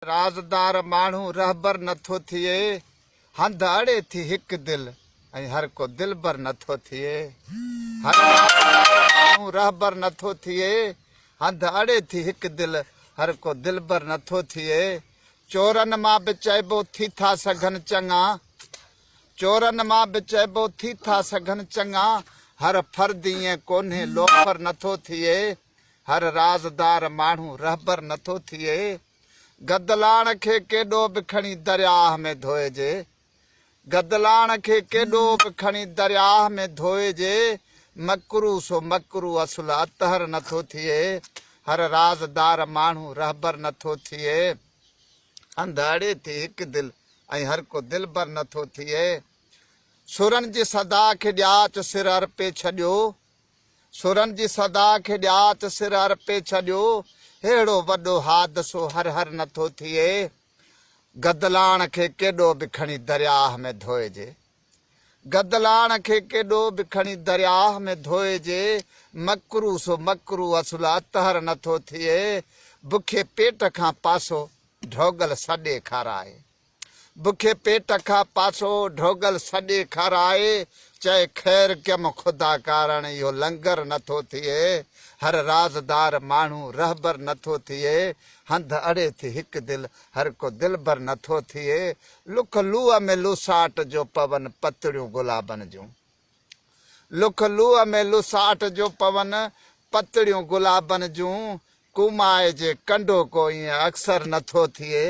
राज़दार माण्हू रहबर नथो थिए, हंध अड़े थी हिक दिल ऐं हर को दिलबर नथो थिए। हर राज़दार माण्हू रहबर नथो थिए, हंध अड़े थी हिक दिल हर को दिलबर नथो थिए। चोरन मां बि चइबो थी था सघनि चङा, चोरन मां बि चइबो थी था सघनि चङा, हर फर्द ईअं कोन्हे लोफर नथो थिए। हर राज़दार माण्हू रहबर नथो थिए। गदलाण खे केॾो बि खणी दरियाह में धोइजे, गदलाण खे केॾो बि खणी दरियाह में धोइजे, मकरू सो मकरू असुल अतहर नथो थिए। हर राज़दार माण्हू रहबर नथो थिए, हंध अड़े थी हिक दिल ऐं हर को दिलबर नथो थिए। सुरनि जी सदा खे ॾियाच सिर अर्पे छॾियो, सुरनि जी सदा खे ॾियाच सिर अर्पे छॾियो, हेड़ो वॾो हादसो हर हर नथो थिए। गदलाण खे केॾो बि खणी दरियाह में धोइजे, गदलाण खे केॾो बि खणी दरियाह में धोइजे, मकरू सो मकरू असुल अतहर नथो थिए। बुखे पेट खां पासो ढोगल सॾे खाराए, बुखे पेट खां पासो ढोगल सॾे खाराए, चए ख़ैर कयम ख़ुदा कारण इहो लंगर नथो थिए। हर राज़दार माण्हू रहबर नथो थिए, हंध अड़े थी हिक दिल हर को दिलबर नथो थिए। लुख लूअ में लुसाट जो पवन पतड़ियूं गुलाबनि जूं, लुख लूअ में लुसाट जो पवन पतड़ियूं गुलाबनि जूं, कुमाए जे कंडो को ईअं अक्सर नथो थिए।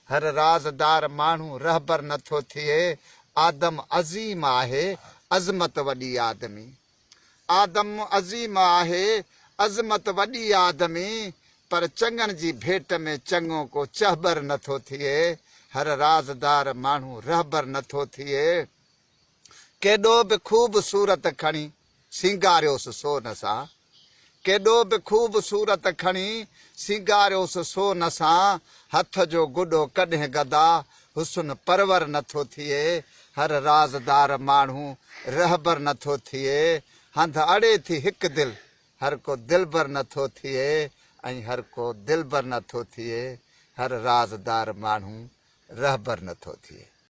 हर राज़दार माण्हू रहबर नथो थिए। आदम अज़ीम आहे अज़मत वॾी आदमी, आदम अज़ीम आहे अज़मत वॾी आदमी, पर चङनि जी भेट में चङो को चहबर नथो थिए। हर राज़दार माण्हू रहबर नथो थिए। केॾो बि ख़ूबसूरत खणी सिंगारियोसि सोन सां, केॾो बि ख़ूबसूरत खणी सिंगारियोसि सोन सां, हथ जो गुॾो कॾहिं गदा हुस्न परवर नथो थिए। हर राज़दार माण्हू रहबर नथो थिए, हंध अड़े थी हिक दिल हर को दिलबर नथो थिए ऐं हर को दिलबर नथो थिए। हर राज़दार माण्हू रहबर नथो थिए।